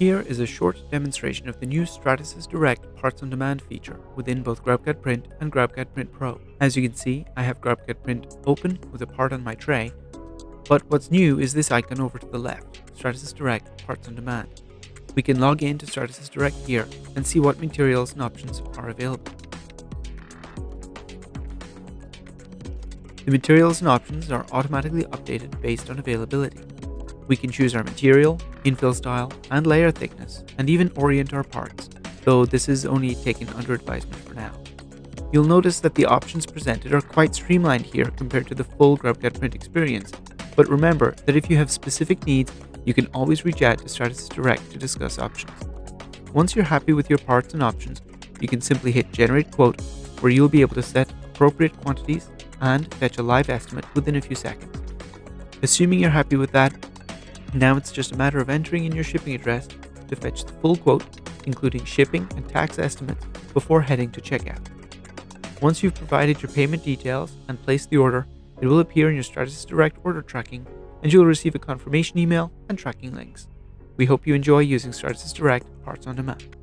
Here is a short demonstration of the new Stratasys Direct Parts on Demand feature within both GrabCAD Print and GrabCAD Print Pro. As you can see, I have GrabCAD Print open with a part on my tray, but what's new is this icon over to the left, Stratasys Direct Parts on Demand. We can log in to Stratasys Direct here and see what materials and options are available. The materials and options are automatically updated based on availability. We can choose our material, infill style, and layer thickness, and even orient our parts, though this is only taken under advisement for now. You'll notice that the options presented are quite streamlined here compared to the full GrabCAD Print experience, but remember that if you have specific needs, you can always reach out to Stratasys Direct to discuss options. Once you're happy with your parts and options, you can simply hit Generate Quote, where you'll be able to set appropriate quantities and fetch a live estimate within a few seconds. Assuming you're happy with that, now it's just a matter of entering in your shipping address to fetch the full quote, including shipping and tax estimates, before heading to checkout. Once you've provided your payment details and placed the order, it will appear in your Stratasys Direct order tracking, and you'll receive a confirmation email and tracking links. We hope you enjoy using Stratasys Direct Parts on Demand.